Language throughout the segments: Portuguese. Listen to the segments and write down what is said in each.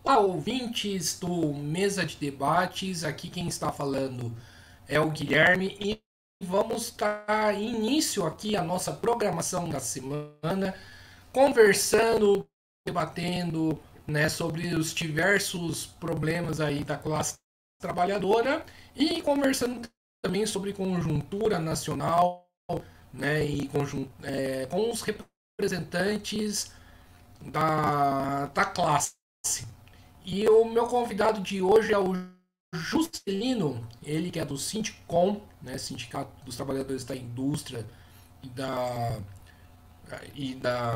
Olá, ouvintes do Mesa de Debates. Aqui quem está falando é o Guilherme e vamos dar início aqui à nossa programação da semana, conversando, debatendo, né, sobre os diversos problemas aí da classe trabalhadora e conversando também sobre conjuntura nacional, né, e com os representantes da classe. E o meu convidado de hoje é o Juscelino, ele que é do Sindicom, né, Sindicato dos Trabalhadores da Indústria e da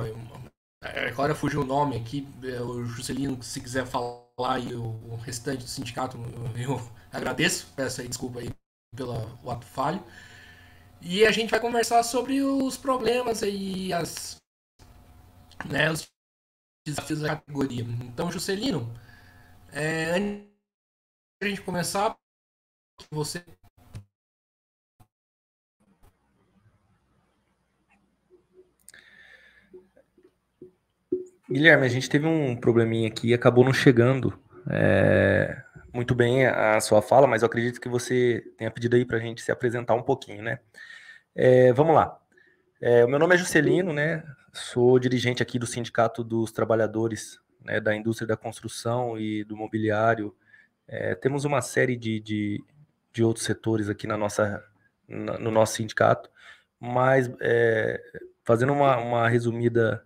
agora fugiu o nome aqui, o Juscelino, se quiser falar e o restante do sindicato, eu agradeço, peço aí desculpa aí pelo ato falho. E a gente vai conversar sobre os problemas e os desafios da categoria. Então, Juscelino, antes da gente começar, você. Guilherme, a gente teve um probleminha aqui e acabou não chegando muito bem a sua fala, mas eu acredito que você tenha pedido aí para a gente se apresentar um pouquinho, né? Vamos lá. O meu nome é Juscelino, né? Sou dirigente aqui do Sindicato dos Trabalhadores, né, da Indústria da Construção e do Mobiliário. Temos uma série de outros setores aqui no nosso sindicato, mas fazendo uma resumida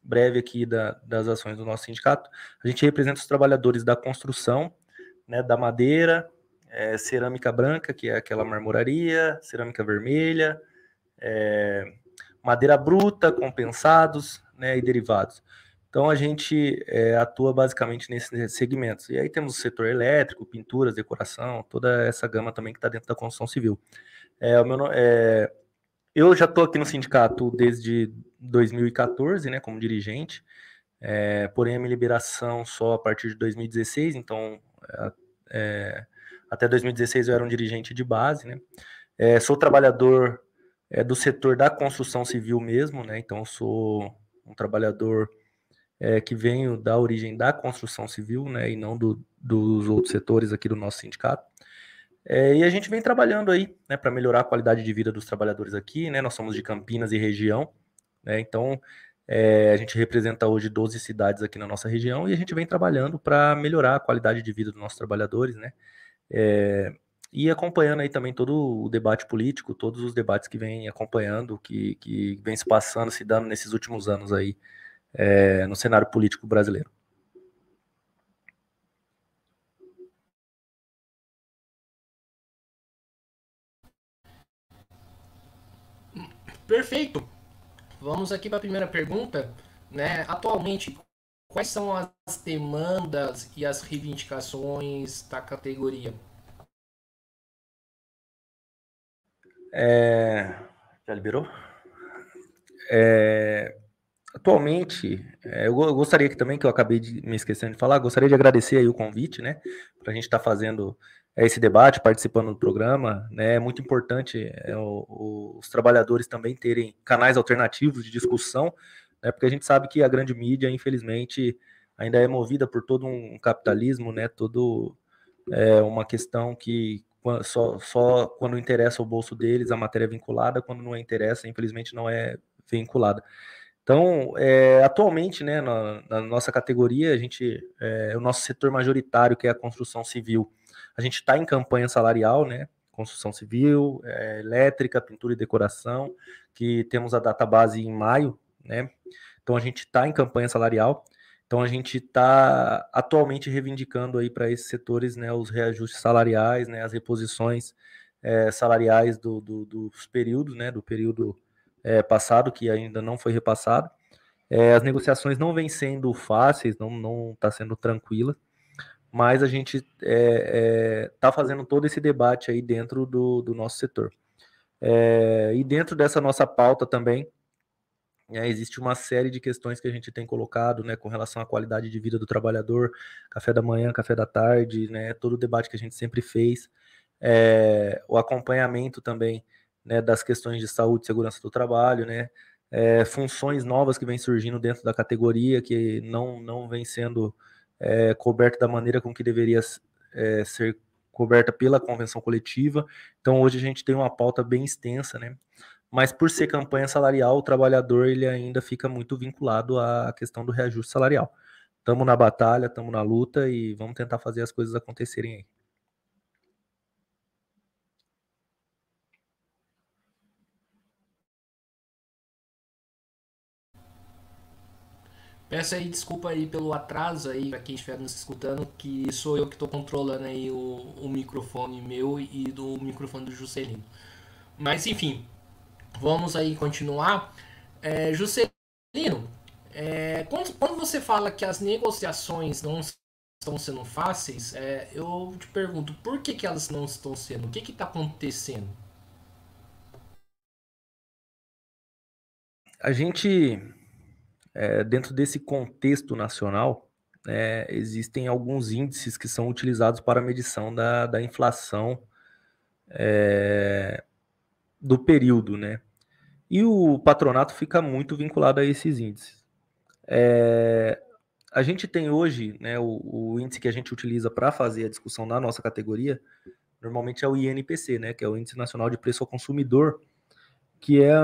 breve aqui das ações do nosso sindicato, a gente representa os trabalhadores da construção, né, da madeira, cerâmica branca, que é aquela marmoraria, cerâmica vermelha, madeira bruta, compensados, né, e derivados. Então a gente atua basicamente nesses segmentos. E aí temos o setor elétrico, pinturas, decoração, toda essa gama também que está dentro da construção civil. Eu já estou aqui no sindicato desde 2014, né, como dirigente, porém a minha liberação só a partir de 2016, então até 2016 eu era um dirigente de base, né. Sou trabalhador do setor da construção civil mesmo, né, então sou um trabalhador que venho da origem da construção civil, né, e não dos outros setores aqui do nosso sindicato. E a gente vem trabalhando aí, né, para melhorar a qualidade de vida dos trabalhadores aqui, né, nós somos de Campinas e região, né, então a gente representa hoje 12 cidades aqui na nossa região e a gente vem trabalhando para melhorar a qualidade de vida dos nossos trabalhadores, né, e acompanhando aí também todo o debate político, todos os debates que vem acompanhando, que vem se passando, se dando nesses últimos anos aí no cenário político brasileiro. Perfeito. Vamos aqui para a primeira pergunta, né? Atualmente, quais são as demandas e as reivindicações da categoria? Já liberou? Atualmente, eu gostaria que também, que eu acabei de me esquecendo de falar, gostaria de agradecer aí o convite, né, para a gente estar fazendo esse debate, participando do programa, né, é muito importante os trabalhadores também terem canais alternativos de discussão, né, porque a gente sabe que a grande mídia, infelizmente, ainda é movida por todo um capitalismo, né, todo uma questão que só quando interessa o bolso deles a matéria é vinculada, quando não interessa, infelizmente, não é vinculada. Então, atualmente, né, na nossa categoria, o nosso setor majoritário, que é a construção civil, a gente está em campanha salarial, né, construção civil, elétrica, pintura e decoração, que temos a data base em maio, né, então a gente está em campanha salarial, então a gente está atualmente reivindicando aí para esses setores, né, os reajustes salariais, né, as reposições salariais dos períodos, né, do período passado, que ainda não foi repassado. As negociações não vêm sendo fáceis, não está sendo tranquila, mas a gente está fazendo todo esse debate aí dentro do nosso setor. E dentro dessa nossa pauta também, existe uma série de questões que a gente tem colocado, né, com relação à qualidade de vida do trabalhador, café da manhã, café da tarde, né, todo o debate que a gente sempre fez, o acompanhamento também, né, das questões de saúde e segurança do trabalho, né, funções novas que vêm surgindo dentro da categoria que não vem sendo coberta da maneira com que deveria ser coberta pela convenção coletiva. Então, hoje a gente tem uma pauta bem extensa, né? Mas por ser campanha salarial, o trabalhador ele ainda fica muito vinculado à questão do reajuste salarial. Estamos na batalha, estamos na luta e vamos tentar fazer as coisas acontecerem aí. Peço aí desculpa aí pelo atraso aí para quem estiver nos escutando, que sou eu que estou controlando aí o microfone meu e do microfone do Juscelino. Mas enfim, vamos aí continuar. Juscelino, quando você fala que as negociações não estão sendo fáceis, eu te pergunto, por que, que elas não estão sendo? O que está acontecendo? A gente, dentro desse contexto nacional, existem alguns índices que são utilizados para a medição da inflação do período, né? E o patronato fica muito vinculado a esses índices. A gente tem hoje, né, o índice que a gente utiliza para fazer a discussão na nossa categoria, normalmente é o INPC, né, que é o Índice Nacional de Preço ao Consumidor, que é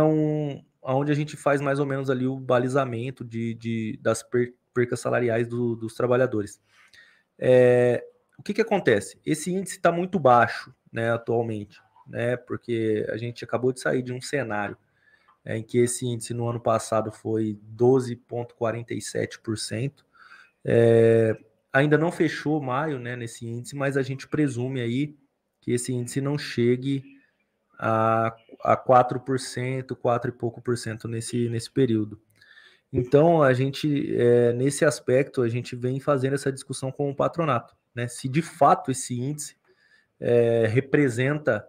onde a gente faz mais ou menos ali o balizamento das percas salariais dos trabalhadores. O que acontece? Esse índice está muito baixo, né, atualmente, né, porque a gente acabou de sair de um cenário em que esse índice no ano passado foi 12,47%. Ainda não fechou maio, né, nesse índice, mas a gente presume aí que esse índice não chegue a 4%, 4 e pouco por cento nesse período. Então, a gente, nesse aspecto, a gente vem fazendo essa discussão com o patronato, né? Se de fato esse índice representa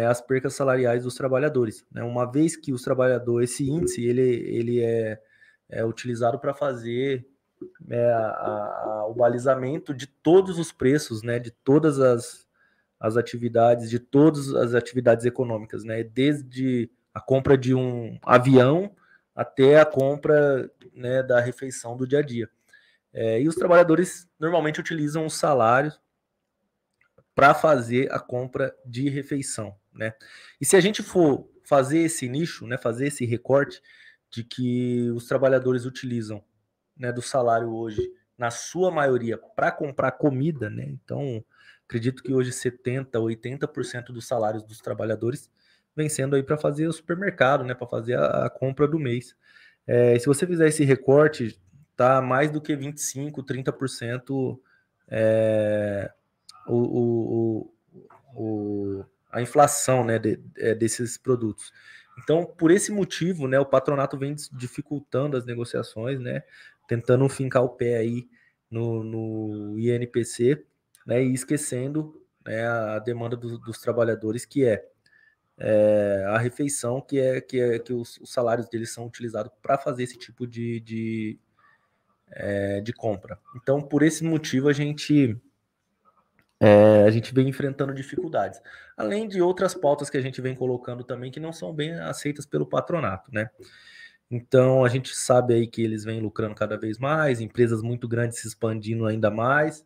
as percas salariais dos trabalhadores, né? Uma vez que os trabalhadores, esse índice, ele é utilizado para fazer o balizamento de todos os preços, né? De todas as atividades, de todas as atividades econômicas, né? Desde a compra de um avião até a compra, né, da refeição do dia a dia. E os trabalhadores normalmente utilizam os salários para fazer a compra de refeição, né? E se a gente for fazer esse nicho, né, fazer esse recorte de que os trabalhadores utilizam, né, do salário hoje, na sua maioria, para comprar comida, né? Então, acredito que hoje 70, 80% dos salários dos trabalhadores vem sendo aí para fazer o supermercado, né, para fazer a compra do mês. E se você fizer esse recorte, tá mais do que 25, 30% o, a inflação, né, desses produtos. Então, por esse motivo, né, o patronato vem dificultando as negociações, né, tentando fincar o pé aí no INPC, né, e esquecendo, né, a demanda dos trabalhadores, que é a refeição, que os salários deles são utilizados para fazer esse tipo de compra. Então, por esse motivo, a gente vem enfrentando dificuldades. Além de outras pautas que a gente vem colocando também que não são bem aceitas pelo patronato, né? Então, a gente sabe aí que eles vêm lucrando cada vez mais, empresas muito grandes se expandindo ainda mais,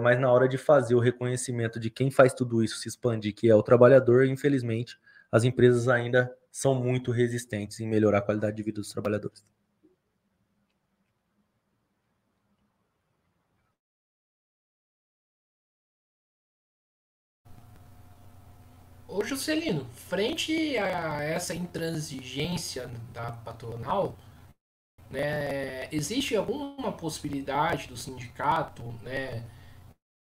mas na hora de fazer o reconhecimento de quem faz tudo isso se expandir, que é o trabalhador, infelizmente, as empresas ainda são muito resistentes em melhorar a qualidade de vida dos trabalhadores. Ô Juscelino, frente a essa intransigência da patronal, né, existe alguma possibilidade do sindicato, né,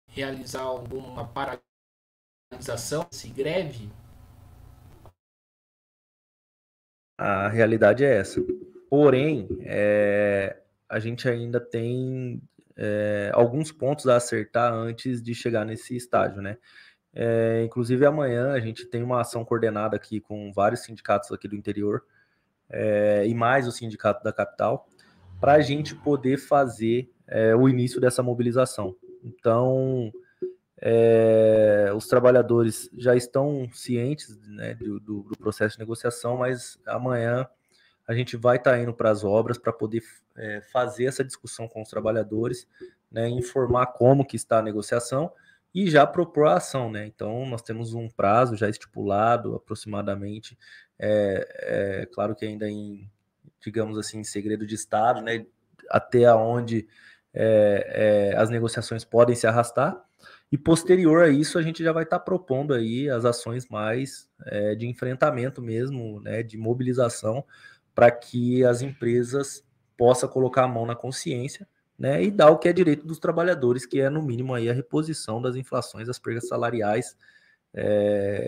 realizar alguma paralisação, se greve? A realidade é essa. Porém, a gente ainda tem alguns pontos a acertar antes de chegar nesse estágio, né? Inclusive amanhã a gente tem uma ação coordenada aqui com vários sindicatos aqui do interior e mais o sindicato da capital para a gente poder fazer o início dessa mobilização. Então, os trabalhadores já estão cientes, né, do processo de negociação, mas amanhã a gente vai estar indo para as obras para poder fazer essa discussão com os trabalhadores, né, informar como que está a negociação e já propor a ação, né? Então, nós temos um prazo já estipulado, aproximadamente, claro que ainda em, digamos assim, segredo de Estado, né? Até onde as negociações podem se arrastar. E posterior a isso, a gente já vai estar propondo aí as ações mais de enfrentamento mesmo, né? De mobilização, para que as empresas possam colocar a mão na consciência, né, e dar o que é direito dos trabalhadores, que é, no mínimo, aí a reposição das inflações, das perdas salariais.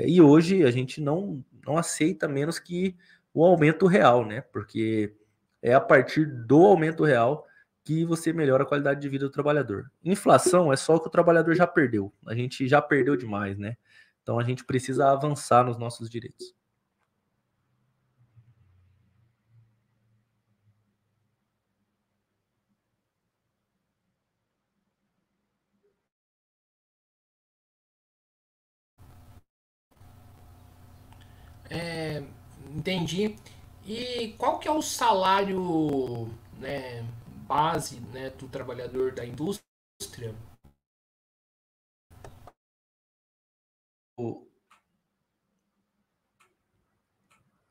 E hoje a gente não aceita menos que o aumento real, né? Porque é a partir do aumento real que você melhora a qualidade de vida do trabalhador. Inflação é só o que o trabalhador já perdeu. A gente já perdeu demais, né? Então a gente precisa avançar nos nossos direitos. Entendi. E qual que é o salário, né, base, né, do trabalhador da indústria?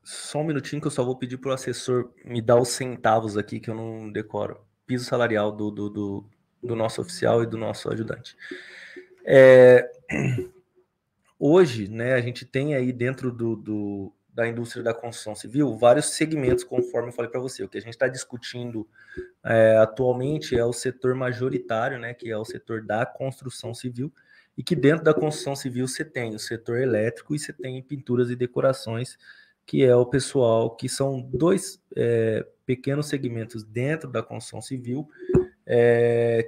Só um minutinho que eu só vou pedir para o assessor me dar os centavos aqui, que eu não decoro. Piso salarial do nosso oficial e do nosso ajudante. Hoje, né, a gente tem aí dentro da indústria da construção civil vários segmentos, conforme eu falei para você. O que a gente está discutindo atualmente é o setor majoritário, né, que é o setor da construção civil, e que dentro da construção civil você tem o setor elétrico e você tem pinturas e decorações, que é o pessoal, que são dois pequenos segmentos dentro da construção civil,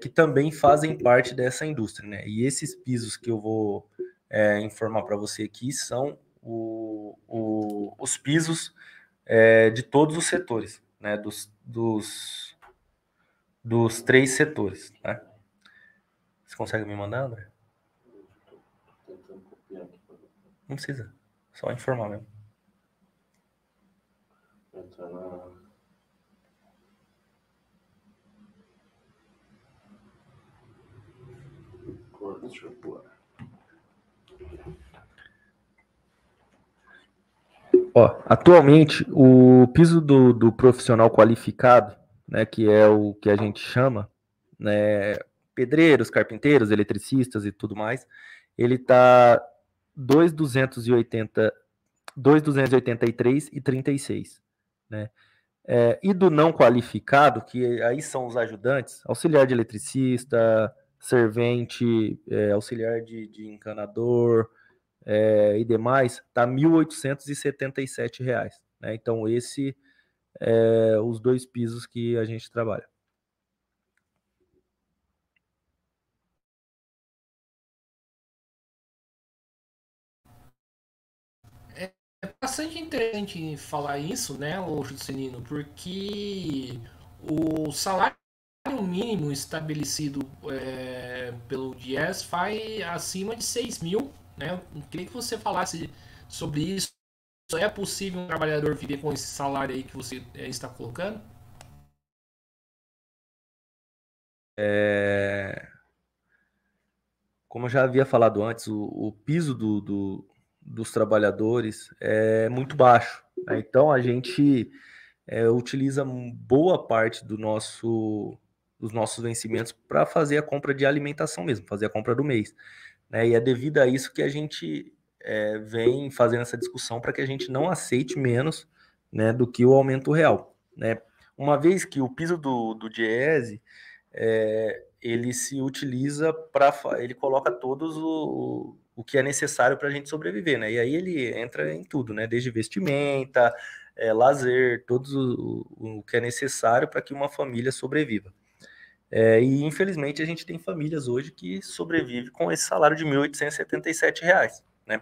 que também fazem parte dessa indústria, né? E esses pisos que eu vou informar para você aqui são os pisos de todos os setores, né? Dos três setores, né? Você consegue me mandar, André? Não precisa, só informar mesmo. Deixa eu pôr. Ó, atualmente, o piso do profissional qualificado, né, que é o que a gente chama, né, pedreiros, carpinteiros, eletricistas e tudo mais, ele está 2.280, 2.283,36, né? E do não qualificado, que aí são os ajudantes, auxiliar de eletricista, servente, auxiliar de encanador, e demais, está R$ 1.877, né? Então, esse é os dois pisos que a gente trabalha. É bastante interessante falar isso, né, ô Juscelino, porque o salário mínimo estabelecido pelo DIES vai acima de 6 mil, né? Eu queria que você falasse sobre isso. É possível um trabalhador viver com esse salário aí que você está colocando? Como eu já havia falado antes, o piso dos trabalhadores é muito baixo, né? Então, a gente utiliza boa parte dos nossos vencimentos para fazer a compra de alimentação mesmo, fazer a compra do mês, né? E é devido a isso que a gente vem fazendo essa discussão para que a gente não aceite menos, né, do que o aumento real, né? Uma vez que o piso do Diese ele se utiliza para, ele coloca todos o que é necessário para a gente sobreviver, né? E aí ele entra em tudo, né? Desde vestimenta, lazer, todos o que é necessário para que uma família sobreviva. E infelizmente a gente tem famílias hoje que sobrevivem com esse salário de R$ 1.877, né?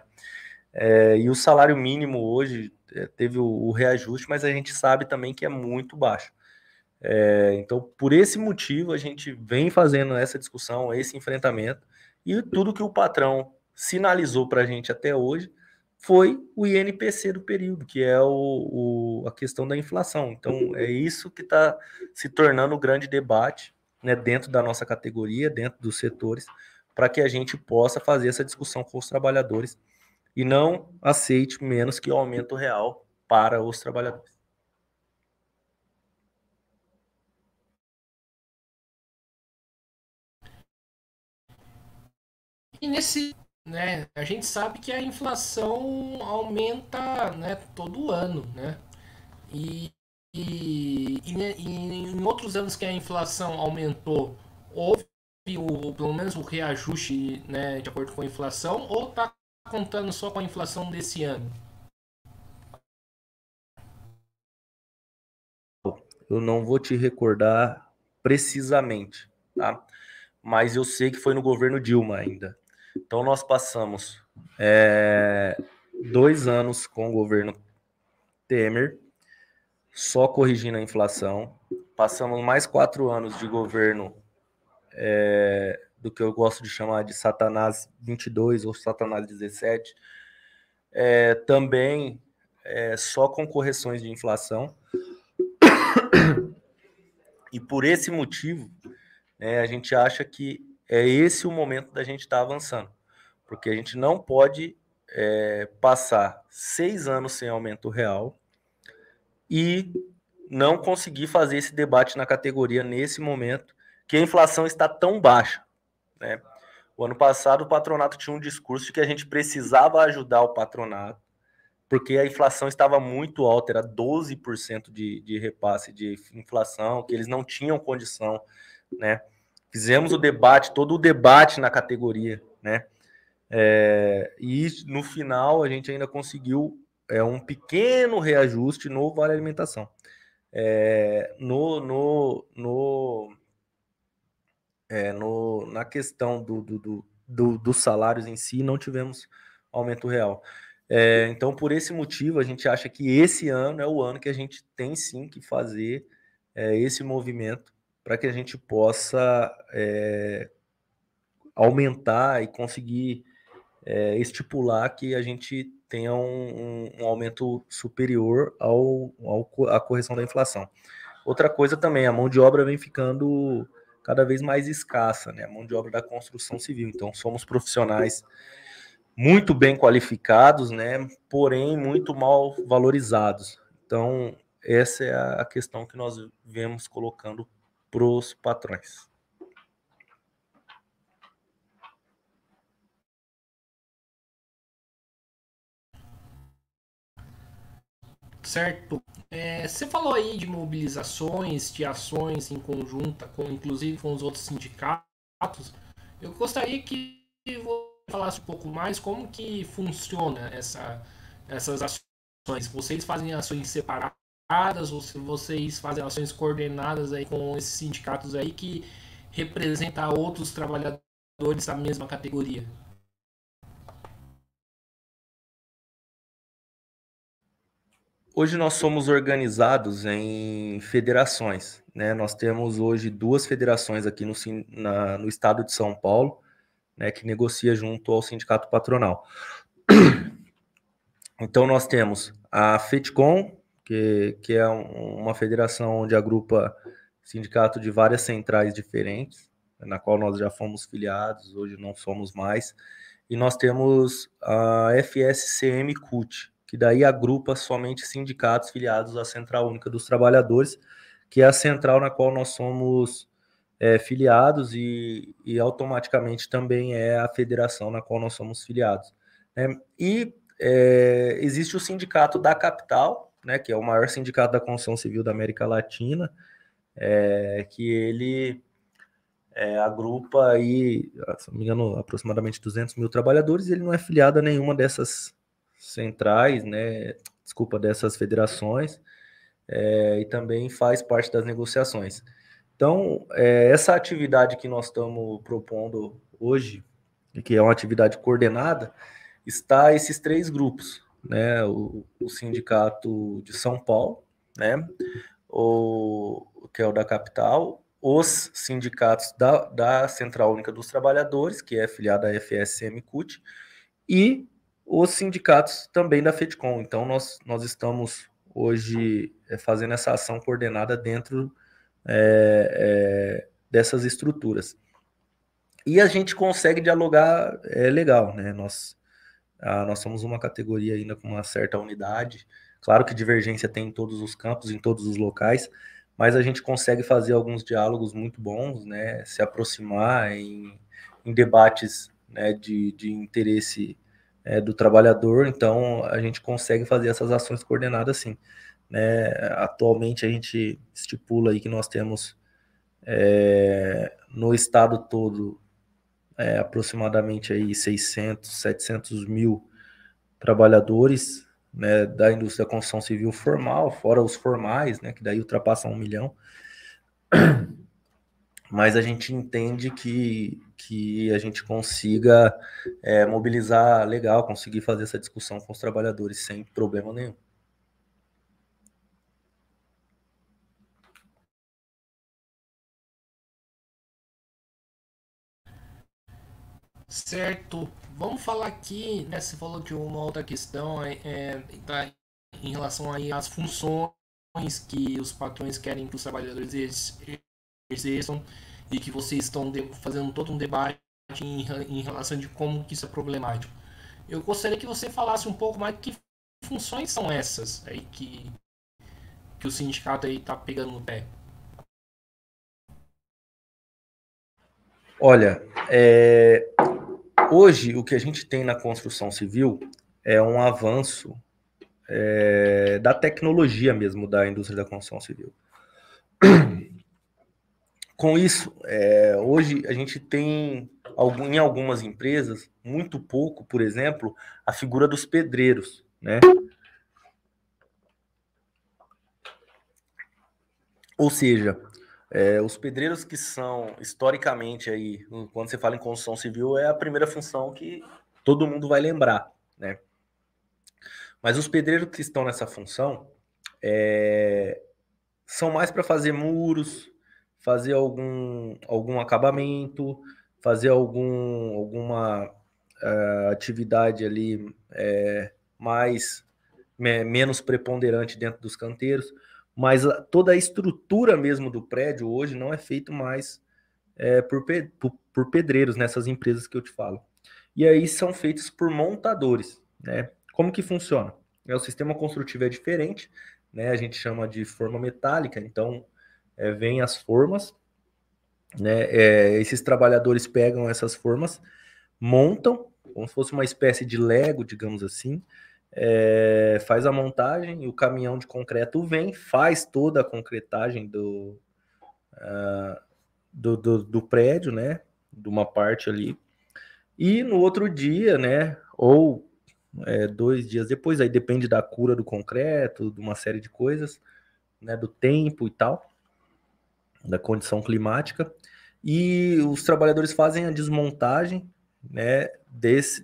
E o salário mínimo hoje teve o reajuste, mas a gente sabe também que é muito baixo. Então, por esse motivo, a gente vem fazendo essa discussão, esse enfrentamento, e tudo que o patrão sinalizou para a gente até hoje foi o INPC do período, que é a questão da inflação. Então, é isso que está se tornando o grande debate, né, dentro da nossa categoria, dentro dos setores, para que a gente possa fazer essa discussão com os trabalhadores e não aceite menos que o aumento real para os trabalhadores. E nesse, né, a gente sabe que a inflação aumenta, né, todo ano, né? E, e em outros anos que a inflação aumentou, houve pelo menos o reajuste, né, de acordo com a inflação, ou está contando só com a inflação desse ano? Eu não vou te recordar precisamente, tá? Mas eu sei que foi no governo Dilma ainda. Então nós passamos 2 anos com o governo Temer, só corrigindo a inflação. Passamos mais 4 anos de governo do que eu gosto de chamar de Satanás 22 ou Satanás 17, também só com correções de inflação. E por esse motivo, a gente acha que é esse o momento da gente estar avançando, porque a gente não pode passar 6 anos sem aumento real e não conseguir fazer esse debate na categoria nesse momento que a inflação está tão baixa, né? O ano passado o patronato tinha um discurso de que a gente precisava ajudar o patronato porque a inflação estava muito alta, era 12% de repasse de inflação, que eles não tinham condição, né? Fizemos o debate, todo o debate na categoria, né? E no final a gente ainda conseguiu um pequeno reajuste no Vale Alimentação. Na questão dos salários em si, não tivemos aumento real. Então, por esse motivo, a gente acha que esse ano é o ano que a gente tem sim que fazer esse movimento para que a gente possa aumentar e conseguir estipular que a gente tenha um aumento superior à correção da inflação. Outra coisa também, a mão de obra vem ficando cada vez mais escassa, né? A mão de obra da construção civil. Então, somos profissionais muito bem qualificados, né? Porém, muito mal valorizados. Então, essa é a questão que nós vemos colocando para os patrões. Certo. Você falou aí de mobilizações, de ações em conjunta, inclusive com os outros sindicatos. Eu gostaria que você falasse um pouco mais como que funciona essas ações. Vocês fazem ações separadas ou se vocês fazem ações coordenadas aí com esses sindicatos aí que representam outros trabalhadores da mesma categoria? Hoje nós somos organizados em federações, né? Nós temos hoje 2 federações aqui no estado de São Paulo, né, que negocia junto ao sindicato patronal. Então nós temos a FETCOM, que é uma federação onde agrupa sindicato de várias centrais diferentes, na qual nós já fomos filiados, hoje não somos mais. E nós temos a FSCM-CUT, que daí agrupa somente sindicatos filiados à Central Única dos Trabalhadores, que é a central na qual nós somos filiados e automaticamente também é a federação na qual nós somos filiados. Né? E existe o sindicato da capital, né, que é o maior sindicato da construção civil da América Latina, que ele agrupa aí, se não me engano, aproximadamente 200 mil trabalhadores, e ele não é filiado a nenhuma dessas centrais, né, desculpa, dessas federações, e também faz parte das negociações. Então, essa atividade que nós estamos propondo hoje, que é uma atividade coordenada, está esses 3 grupos, né? O Sindicato de São Paulo, né? Que é o da capital, os sindicatos da Central Única dos Trabalhadores, que é filiada à FSM-CUT, e os sindicatos também da FETCOM. Então, nós estamos hoje fazendo essa ação coordenada dentro dessas estruturas. E a gente consegue dialogar legal, né? Nós somos uma categoria ainda com uma certa unidade. Claro que divergência tem em todos os campos, em todos os locais, mas a gente consegue fazer alguns diálogos muito bons, né? Se aproximar em debates, né, de interesse do trabalhador. Então, a gente consegue fazer essas ações coordenadas, sim. Né? Atualmente, a gente estipula aí que nós temos no estado todo aproximadamente aí 600, 700 mil trabalhadores, né, da indústria da construção civil formal, fora os formais, né, que daí ultrapassam 1 milhão. Mas a gente entende que a gente consiga mobilizar legal, conseguir fazer essa discussão com os trabalhadores sem problema nenhum. Certo. Vamos falar aqui, né? Você falou de uma outra questão tá, em relação aí às funções que os patrões querem que os trabalhadores exerçam e que vocês estão fazendo todo um debate em relação de como que isso é problemático. Eu gostaria que você falasse um pouco mais de que funções são essas aí que o sindicato aí está pegando no pé. Olha, hoje o que a gente tem na construção civil é um avanço da tecnologia mesmo da indústria da construção civil. Com isso, hoje a gente tem em algumas empresas, muito pouco, por exemplo, a figura dos pedreiros, né? Ou seja, os pedreiros que são historicamente aí, quando você fala em construção civil, é a primeira função que todo mundo vai lembrar, né? Mas os pedreiros que estão nessa função são mais para fazer muros, fazer algum acabamento, fazer alguma atividade ali menos preponderante dentro dos canteiros, mas toda a estrutura mesmo do prédio hoje não é feito mais por pedreiros nessas empresas que eu te falo. E aí são feitos por montadores, né? Como que funciona? O sistema construtivo é diferente, né? A gente chama de forma metálica, então vem as formas, né? Esses trabalhadores pegam essas formas, montam, como se fosse uma espécie de Lego, digamos assim, faz a montagem e o caminhão de concreto vem, faz toda a concretagem do prédio, né? De uma parte ali. E no outro dia, né? Ou 2 dias depois, aí depende da cura do concreto, de uma série de coisas, né? Do tempo e tal, da condição climática. E os trabalhadores fazem a desmontagem, né?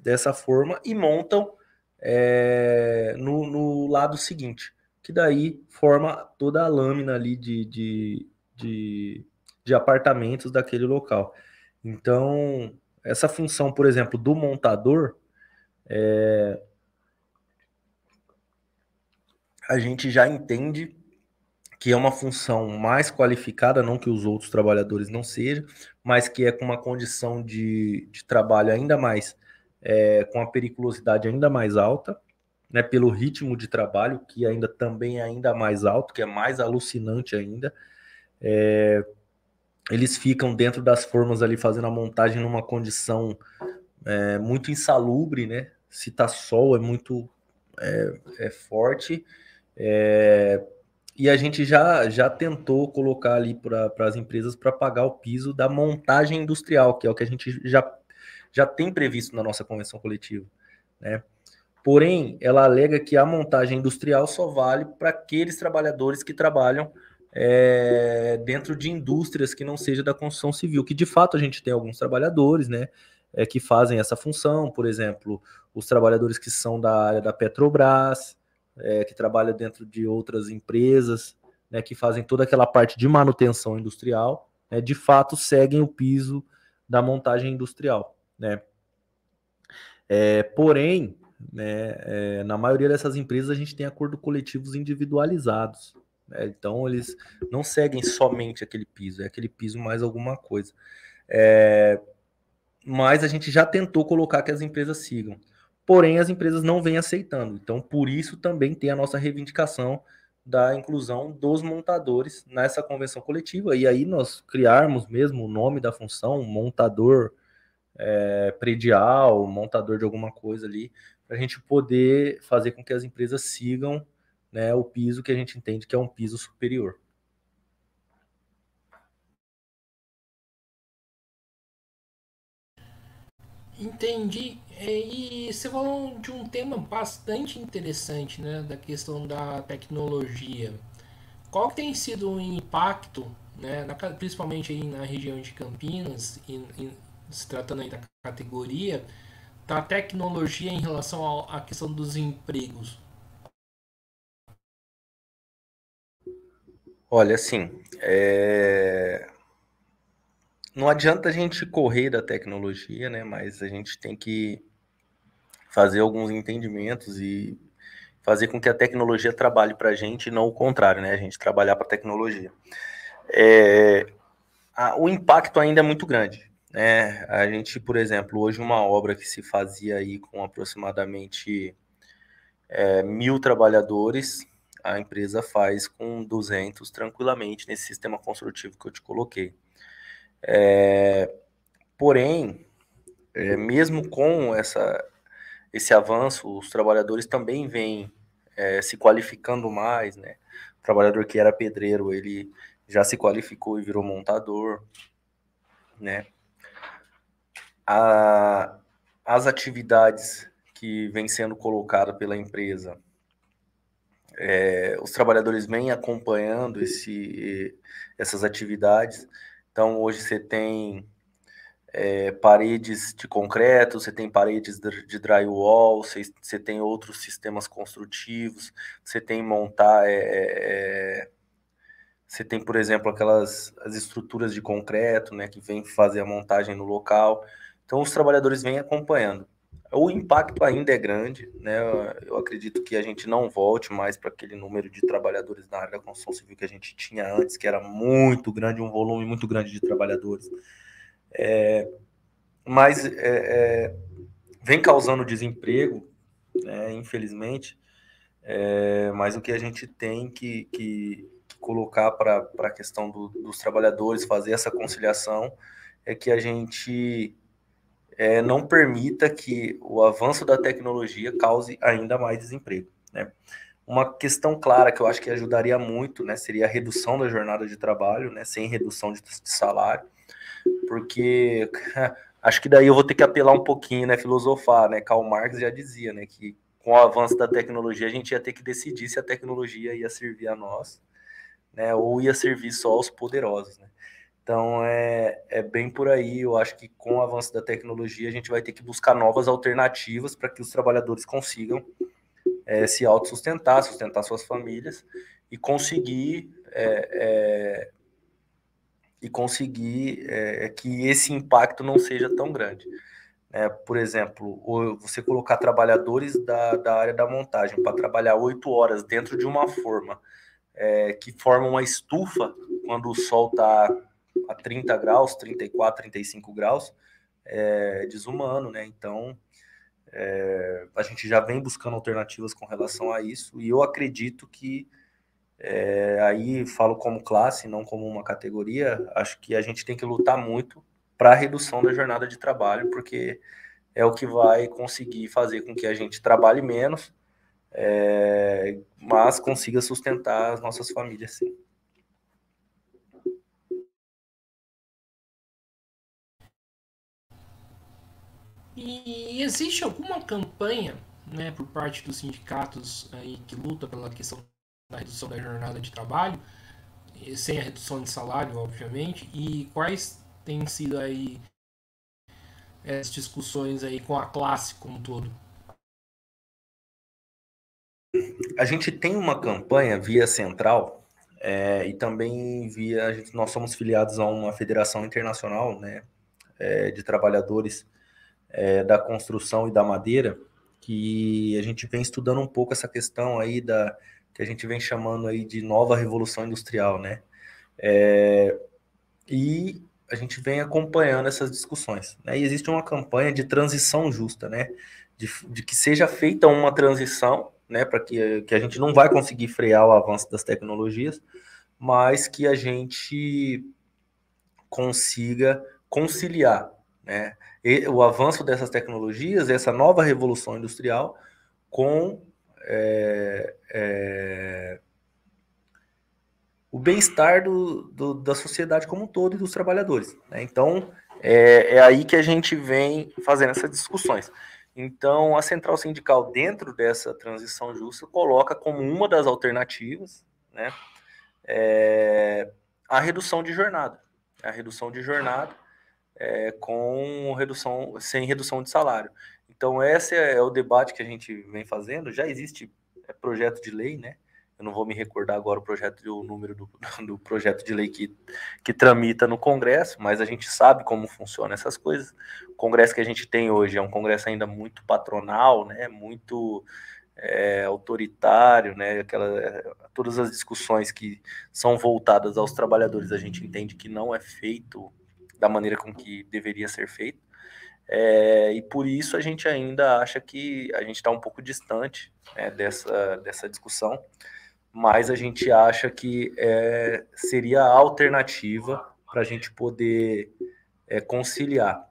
Dessa forma e montam no lado seguinte, que daí forma toda a lâmina ali de apartamentos daquele local. Então, essa função, por exemplo, do montador, a gente já entende que é uma função mais qualificada, não que os outros trabalhadores não sejam, mas que é com uma condição de trabalho ainda mais, com a periculosidade ainda mais alta, né, pelo ritmo de trabalho, que ainda também é ainda mais alto, que é mais alucinante ainda. Eles ficam dentro das formas ali fazendo a montagem numa condição muito insalubre, né? Se tá sol é muito forte. E a gente já tentou colocar ali para as empresas para pagar o piso da montagem industrial, que é o que a gente já tem previsto na nossa convenção coletiva, né? Porém, ela alega que a montagem industrial só vale para aqueles trabalhadores que trabalham dentro de indústrias que não seja da construção civil, que de fato a gente tem alguns trabalhadores, né, que fazem essa função, por exemplo, os trabalhadores que são da área da Petrobras, que trabalham dentro de outras empresas, né, que fazem toda aquela parte de manutenção industrial, né, de fato seguem o piso da montagem industrial, né. Porém, né, na maioria dessas empresas a gente tem acordos coletivos individualizados, né? Então, eles não seguem somente aquele piso, é aquele piso mais alguma coisa. Mas a gente já tentou colocar que as empresas sigam. Porém, as empresas não vêm aceitando. Então, por isso também tem a nossa reivindicação da inclusão dos montadores nessa convenção coletiva. E aí nós criarmos mesmo o nome da função, montador predial, montador de alguma coisa ali, para a gente poder fazer com que as empresas sigam, né, o piso que a gente entende que é um piso superior. Entendi. E você falou de um tema bastante interessante, né, da questão da tecnologia. Qual que tem sido o impacto, né, principalmente aí na região de Campinas, se tratando aí da categoria, da tecnologia em relação à questão dos empregos? Olha, assim, não adianta a gente correr da tecnologia, né? Mas a gente tem que fazer alguns entendimentos e fazer com que a tecnologia trabalhe para a gente e não o contrário, né? A gente trabalhar para a tecnologia. O impacto ainda é muito grande, né? A gente, por exemplo, hoje uma obra que se fazia aí com aproximadamente 1.000 trabalhadores, a empresa faz com 200 tranquilamente nesse sistema construtivo que eu te coloquei. Porém, mesmo com esse avanço, os trabalhadores também vêm se qualificando mais, né? O trabalhador que era pedreiro, ele já se qualificou e virou montador, né? As atividades que vêm sendo colocadas pela empresa, os trabalhadores vêm acompanhando essas atividades. Então, hoje você tem paredes de concreto, você tem paredes de drywall, você tem outros sistemas construtivos, você tem você tem, por exemplo, as estruturas de concreto, né, que vem fazer a montagem no local. Então, os trabalhadores vêm acompanhando. O impacto ainda é grande, né? Eu acredito que a gente não volte mais para aquele número de trabalhadores na área da construção civil que a gente tinha antes, que era muito grande, um volume muito grande de trabalhadores. Mas vem causando desemprego, né, infelizmente, mas o que a gente tem que colocar para a questão dos trabalhadores, fazer essa conciliação, é que a gente não permita que o avanço da tecnologia cause ainda mais desemprego, né? Uma questão clara que eu acho que ajudaria muito, né, seria a redução da jornada de trabalho, né, sem redução de salário, porque acho que daí eu vou ter que apelar um pouquinho, né, filosofar, né? Karl Marx já dizia, né, que com o avanço da tecnologia a gente ia ter que decidir se a tecnologia ia servir a nós, né, ou ia servir só aos poderosos, né? Então é bem por aí. Eu acho que com o avanço da tecnologia a gente vai ter que buscar novas alternativas para que os trabalhadores consigam se autossustentar, sustentar suas famílias e conseguir que esse impacto não seja tão grande. Por exemplo, você colocar trabalhadores da área da montagem para trabalhar 8 horas dentro de uma forma que forma uma estufa quando o sol está a 30 graus, 34, 35 graus, é desumano, né? Então, a gente já vem buscando alternativas com relação a isso, e eu acredito que, aí falo como classe, não como uma categoria, acho que a gente tem que lutar muito para a redução da jornada de trabalho, porque é o que vai conseguir fazer com que a gente trabalhe menos, mas consiga sustentar as nossas famílias, sim. E existe alguma campanha, né, por parte dos sindicatos aí que luta pela questão da redução da jornada de trabalho, sem a redução de salário, obviamente, e quais têm sido aí as discussões aí com a classe como um todo? A gente tem uma campanha via central e também nós somos filiados a uma federação internacional, né, de trabalhadores da construção e da madeira, que a gente vem estudando um pouco essa questão aí que a gente vem chamando aí de nova revolução industrial, né? E a gente vem acompanhando essas discussões, né? E existe uma campanha de transição justa, né? De que seja feita uma transição, né? Para que a gente não vai conseguir frear o avanço das tecnologias, mas que a gente consiga conciliar, né? O avanço dessas tecnologias, essa nova revolução industrial, com o bem-estar da sociedade como um todo e dos trabalhadores, né? Então, é aí que a gente vem fazendo essas discussões. Então, a central sindical, dentro dessa transição justa, coloca como uma das alternativas, né, a redução de jornada. A redução de jornada sem redução de salário. Então, esse é o debate que a gente vem fazendo. Já existe projeto de lei, né? Eu não vou me recordar agora o número do projeto de lei que tramita no Congresso, mas a gente sabe como funcionam essas coisas. O Congresso que a gente tem hoje é um Congresso ainda muito patronal, né? Muito autoritário, né? Todas as discussões que são voltadas aos trabalhadores, a gente entende que não é feito da maneira com que deveria ser feito. E por isso a gente ainda acha que a gente está um pouco distante, né, dessa discussão, mas a gente acha que seria a alternativa para a gente poder conciliar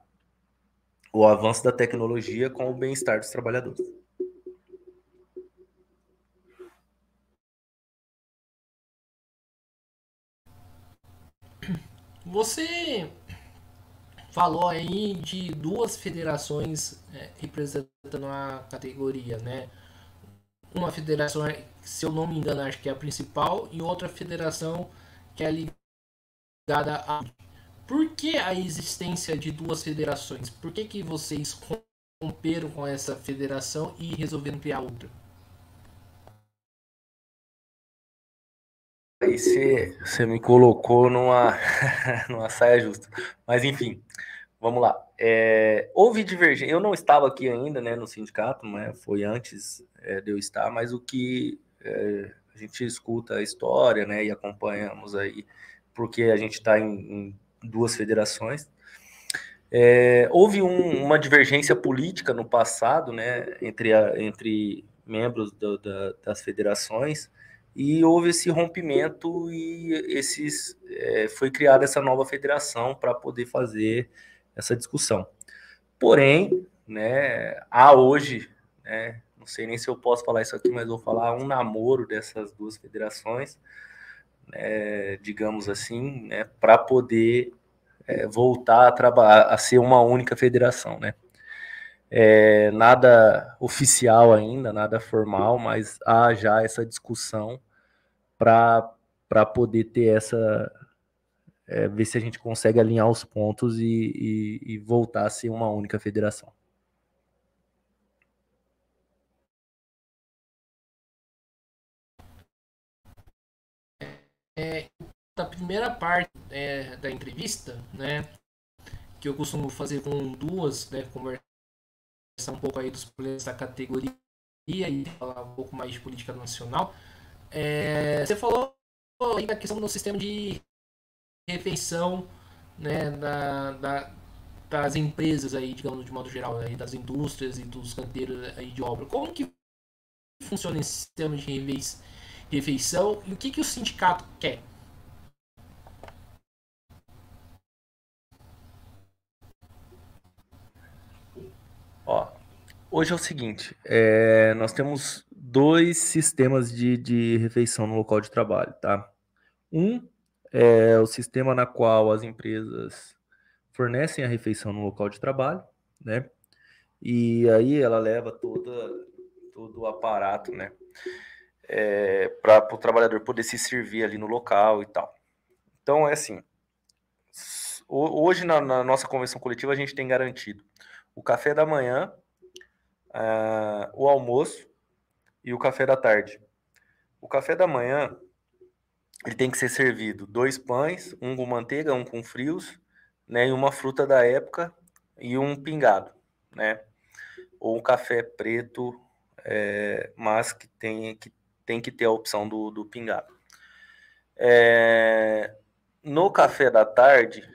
o avanço da tecnologia com o bem-estar dos trabalhadores. Você falou aí de duas federações representando a categoria, né? Uma federação, se eu não me engano, acho que é a principal, e outra federação que é ligada a. Por que a existência de duas federações? Por que vocês romperam com essa federação e resolveram criar outra? Aí você me colocou numa saia justa. Mas enfim, vamos lá. Houve divergência. Eu não estava aqui ainda, né, no sindicato, né, foi antes de eu estar, mas o que a gente escuta a história, né, e acompanhamos aí, porque a gente está em duas federações. Houve uma divergência política no passado, né, entre membros das federações, e houve esse rompimento e foi criada essa nova federação para poder fazer essa discussão. Porém, né, há hoje, né, não sei nem se eu posso falar isso aqui, mas vou falar um namoro dessas duas federações, né, digamos assim, né, para poder voltar a ser uma única federação, né? Nada oficial ainda, nada formal, mas há já essa discussão para poder ter ver se a gente consegue alinhar os pontos e voltar a ser uma única federação. Da primeira parte da entrevista, né, que eu costumo fazer com duas, né, conversar um pouco aí dos problemas da categoria e falar um pouco mais de política nacional. Você falou aí da questão do sistema de refeição, né, das empresas aí, digamos, de modo geral, aí, das indústrias e dos canteiros aí de obra. Como que funciona esse sistema de refeição e o que o sindicato quer? Ó, hoje é o seguinte, nós temos dois sistemas de refeição no local de trabalho, tá? Um é o sistema na qual as empresas fornecem a refeição no local de trabalho, né? E aí ela leva todo o aparato, né? Para o trabalhador poder se servir ali no local e tal. Então é assim, hoje na nossa convenção coletiva a gente tem garantido o café da manhã, o almoço e o café da tarde. O café da manhã ele tem que ser servido 2 pães, um com manteiga, um com frios, né, e uma fruta da época e um pingado, né? ou um café preto, mas que tem que ter a opção do pingado. No café da tarde,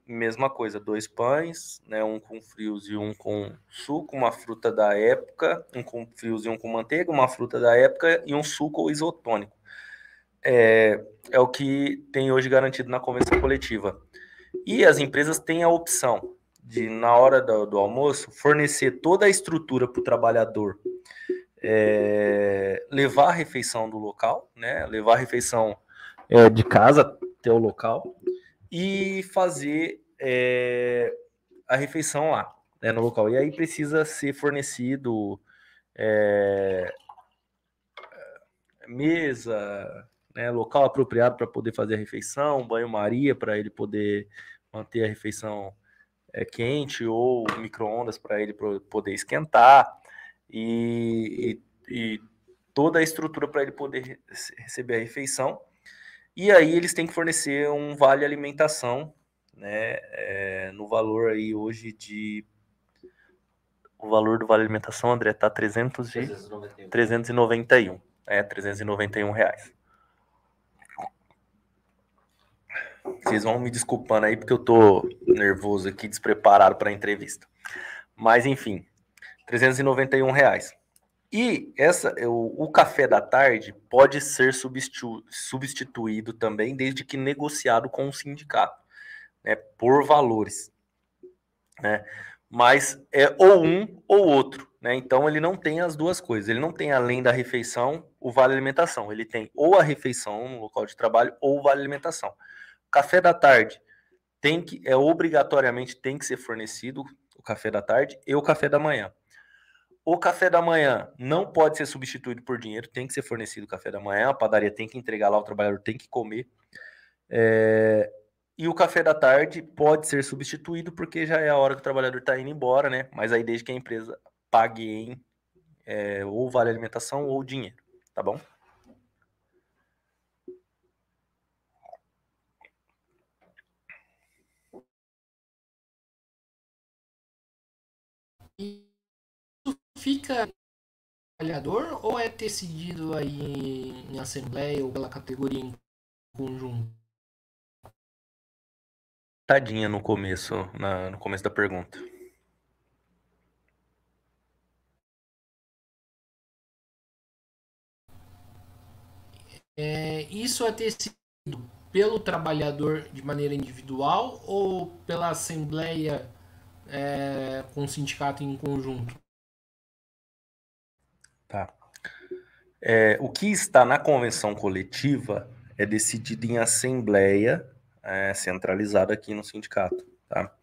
mesma coisa, 2 pães, né, um com frios e um com suco, uma fruta da época, um com frios e um com manteiga, uma fruta da época e um suco ou isotônico. É o que tem hoje garantido na convenção coletiva. E as empresas têm a opção de, na hora do almoço, fornecer toda a estrutura para o trabalhador levar a refeição do local, né? Levar a refeição de casa até o local e fazer a refeição lá, né, no local. E aí precisa ser fornecido mesa, né, local apropriado para poder fazer a refeição, banho-maria para ele poder manter a refeição quente ou micro-ondas para ele poder esquentar e toda a estrutura para ele poder receber a refeição. E aí eles têm que fornecer um vale alimentação, né, no valor aí hoje de... O valor do vale alimentação, André, tá 391. 391 reais. Vocês vão me desculpando aí porque eu tô nervoso aqui, despreparado para a entrevista. Mas enfim, 391 reais. E o café da tarde pode ser substituído também, desde que negociado com o sindicato, né, por valores, né? Mas é ou um ou outro, né? Então ele não tem as duas coisas. Ele não tem, além da refeição, o vale alimentação. Ele tem ou a refeição no local de trabalho ou o vale alimentação. Café da tarde obrigatoriamente tem que ser fornecido o café da tarde e o café da manhã. O café da manhã não pode ser substituído por dinheiro, tem que ser fornecido o café da manhã, a padaria tem que entregar lá, o trabalhador tem que comer. E o café da tarde pode ser substituído porque já é a hora que o trabalhador está indo embora, né? Mas aí desde que a empresa pague em ou vale alimentação ou dinheiro, tá bom? E isso fica trabalhador ou é decidido aí em assembleia ou pela categoria em conjunto? Tadinha no começo, no começo da pergunta. Isso é decidido pelo trabalhador de maneira individual ou pela assembleia com o sindicato em conjunto? Tá. O que está na convenção coletiva é decidido em assembleia centralizada aqui no sindicato, tá?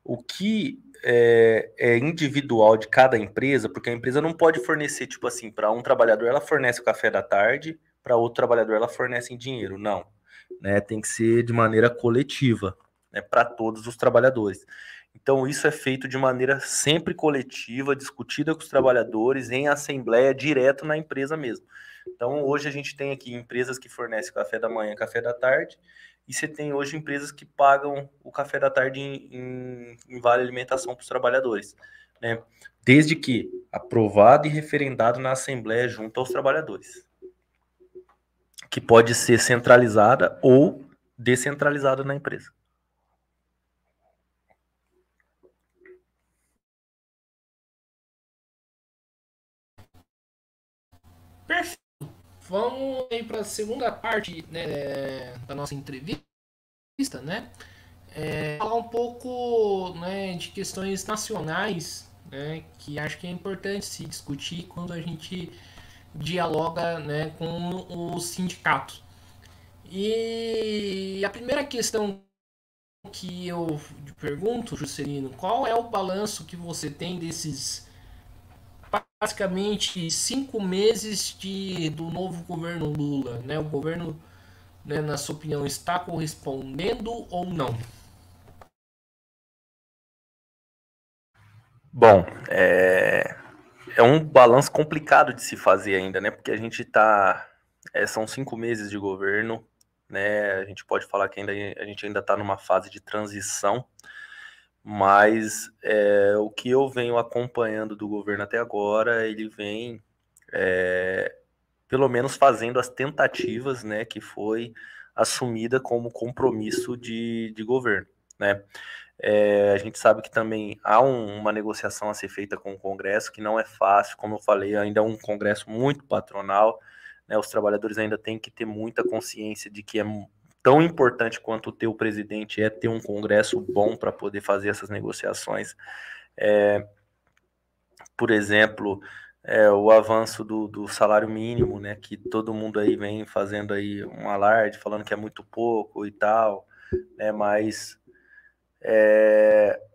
O que é individual de cada empresa, porque a empresa não pode fornecer, tipo assim, para um trabalhador ela fornece o café da tarde, para outro trabalhador ela fornece em dinheiro. Não, né? Tem que ser de maneira coletiva, né, para todos os trabalhadores. Então, isso é feito de maneira sempre coletiva, discutida com os trabalhadores, em assembleia, direto na empresa mesmo. Então, hoje a gente tem aqui empresas que fornecem café da manhã, café da tarde, e você tem hoje empresas que pagam o café da tarde em vale alimentação para os trabalhadores, né? Desde que aprovado e referendado na assembleia junto aos trabalhadores, que pode ser centralizada ou descentralizada na empresa. Perfeito. Vamos aí para a segunda parte, né, da nossa entrevista, né? Falar um pouco, né, de questões nacionais, né, que acho que é importante se discutir quando a gente dialoga, né, com os sindicatos. E a primeira questão que eu pergunto, Juscelino, qual é o balanço que você tem desses basicamente 5 meses do novo governo Lula, né? O governo, né, na sua opinião, está correspondendo ou não? Bom, é um balanço complicado de se fazer ainda, né? Porque a gente tá. São 5 meses de governo, né? A gente pode falar que a gente ainda está numa fase de transição, Mas o que eu venho acompanhando do governo até agora, ele vem pelo menos fazendo as tentativas, né, que foi assumida como compromisso de governo, né? A gente sabe que também há uma negociação a ser feita com o Congresso, que não é fácil, como eu falei, ainda é um Congresso muito patronal, né? Os trabalhadores ainda têm que ter muita consciência de que é tão importante quanto ter o presidente é ter um Congresso bom para poder fazer essas negociações. Por exemplo, o avanço do salário mínimo, né? Que todo mundo aí vem fazendo aí um alarde, falando que é muito pouco e tal, né? Mas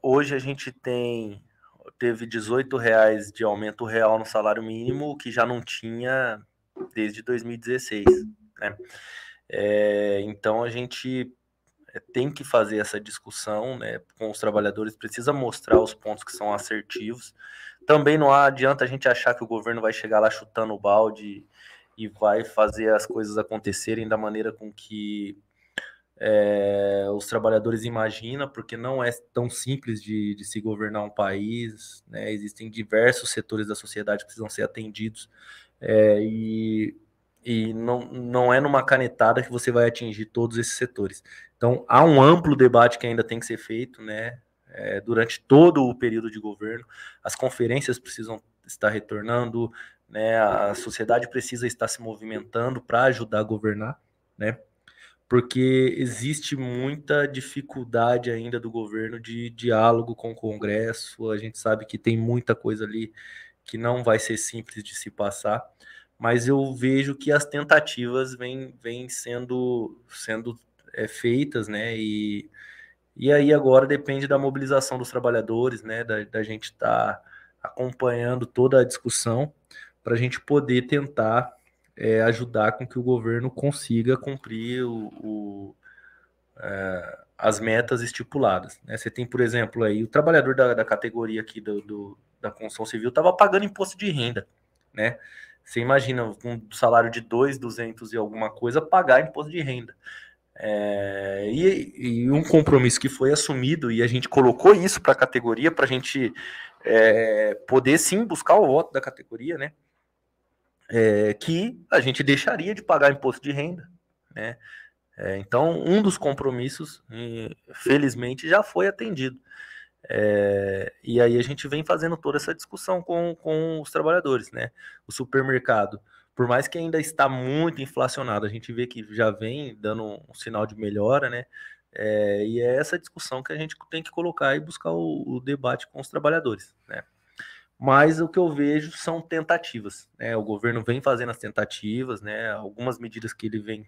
hoje a gente teve R$ 18 de aumento real no salário mínimo, que já não tinha desde 2016, né? Então a gente tem que fazer essa discussão, né, com os trabalhadores, precisa mostrar os pontos que são assertivos. Também não adianta a gente achar que o governo vai chegar lá chutando o balde e vai fazer as coisas acontecerem da maneira com que os trabalhadores imaginam, porque não é tão simples de se governar um país, né? Existem diversos setores da sociedade que precisam ser atendidos, e não é numa canetada que você vai atingir todos esses setores. Então, há um amplo debate que ainda tem que ser feito, né? Durante todo o período de governo, as conferências precisam estar retornando, né? A sociedade precisa estar se movimentando para ajudar a governar, né? Porque existe muita dificuldade ainda do governo de diálogo com o Congresso. A gente sabe que tem muita coisa ali que não vai ser simples de se passar, mas eu vejo que as tentativas vêm sendo feitas, né? E aí agora depende da mobilização dos trabalhadores, né? Da gente estar acompanhando toda a discussão para a gente poder tentar ajudar com que o governo consiga cumprir as metas estipuladas, né? Você tem, por exemplo, aí o trabalhador da categoria aqui da construção civil estava pagando imposto de renda, né? Você imagina, com um salário de 2.200 e alguma coisa, pagar imposto de renda. E um compromisso que foi assumido, e a gente colocou isso para a categoria, para a gente poder sim buscar o voto da categoria, né? Que a gente deixaria de pagar imposto de renda, né? Então, um dos compromissos, felizmente, já foi atendido. E aí a gente vem fazendo toda essa discussão com os trabalhadores, né? O supermercado, por mais que ainda está muito inflacionado, a gente vê que já vem dando um sinal de melhora, né? E é essa discussão que a gente tem que colocar e buscar o debate com os trabalhadores, né? Mas o que eu vejo são tentativas, né? O governo vem fazendo as tentativas, né? Algumas medidas que ele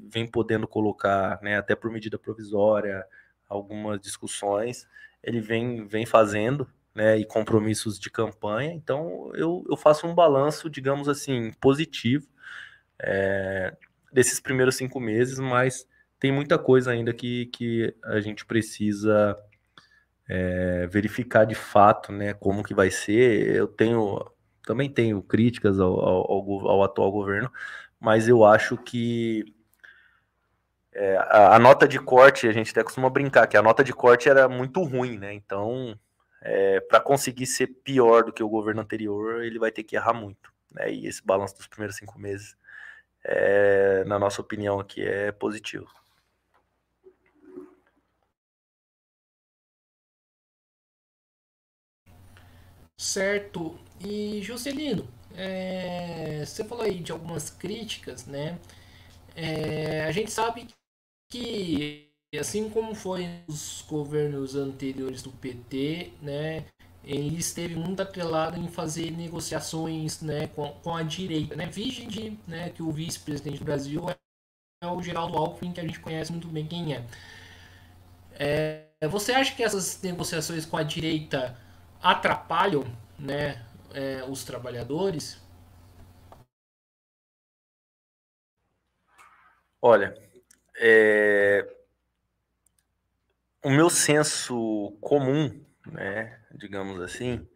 vem podendo colocar, né? Até por medida provisória, algumas discussões, ele vem fazendo, né? E compromissos de campanha. Então eu faço um balanço, digamos assim, positivo desses primeiros 5 meses, mas tem muita coisa ainda que a gente precisa verificar de fato, né, como que vai ser. Também tenho críticas ao atual governo, mas eu acho que a nota de corte, a gente até costuma brincar que a nota de corte era muito ruim, né? Então, para conseguir ser pior do que o governo anterior, ele vai ter que errar muito, né? E esse balanço dos primeiros 5 meses, na nossa opinião aqui, é positivo. Certo. E Juscelino, você falou aí de algumas críticas, né? A gente sabe que, assim como foi nos governos anteriores do PT, né? Ele esteve muito atrelado em fazer negociações, né, com a direita, né? Vide, né, que o vice-presidente do Brasil é o Geraldo Alckmin, que a gente conhece muito bem quem é. Você acha que essas negociações com a direita atrapalham, né, os trabalhadores? Olha, o meu senso comum, né, digamos assim,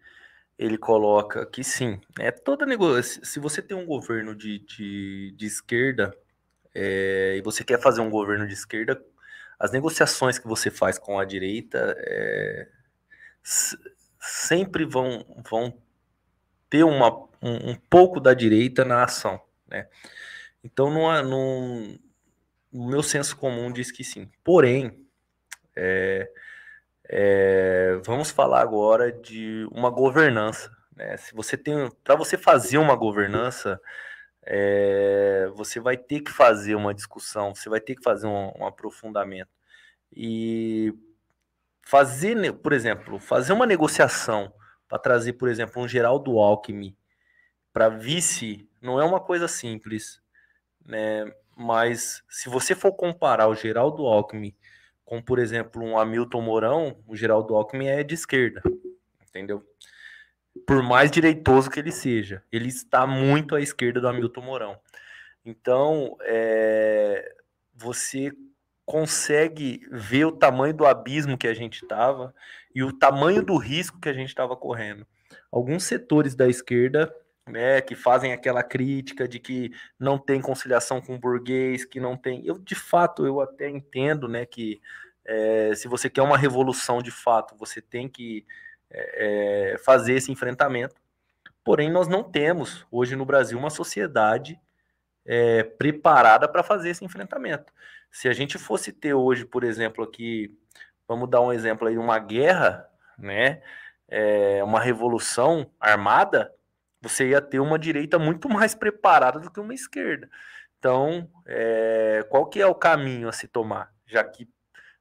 ele coloca que sim, toda negócio. Se você tem um governo de esquerda, e você quer fazer um governo de esquerda, as negociações que você faz com a direita sempre vão ter um pouco da direita na ação, né? Então, no meu senso comum diz que sim. Porém, vamos falar agora de uma governança, né? Se você tem, para você fazer uma governança, você vai ter que fazer uma discussão, você vai ter que fazer um aprofundamento e fazer, por exemplo, fazer uma negociação para trazer, por exemplo, um Geraldo Alckmin para vice não é uma coisa simples, né? Mas se você for comparar o Geraldo Alckmin com, por exemplo, um Hamilton Mourão, o Geraldo Alckmin é de esquerda, entendeu? Por mais direitoso que ele seja, ele está muito à esquerda do Hamilton Mourão. Então, você consegue ver o tamanho do abismo que a gente estava e o tamanho do risco que a gente estava correndo. Alguns setores da esquerda, né, que fazem aquela crítica de que não tem conciliação com o burguês, que não tem. Eu, de fato, eu até entendo, né, que se você quer uma revolução de fato, você tem que fazer esse enfrentamento. Porém, nós não temos hoje no Brasil uma sociedade preparada para fazer esse enfrentamento. Se a gente fosse ter hoje, por exemplo, aqui, vamos dar um exemplo aí, uma guerra, né, uma revolução armada, você ia ter uma direita muito mais preparada do que uma esquerda. Então, qual que é o caminho a se tomar? Já que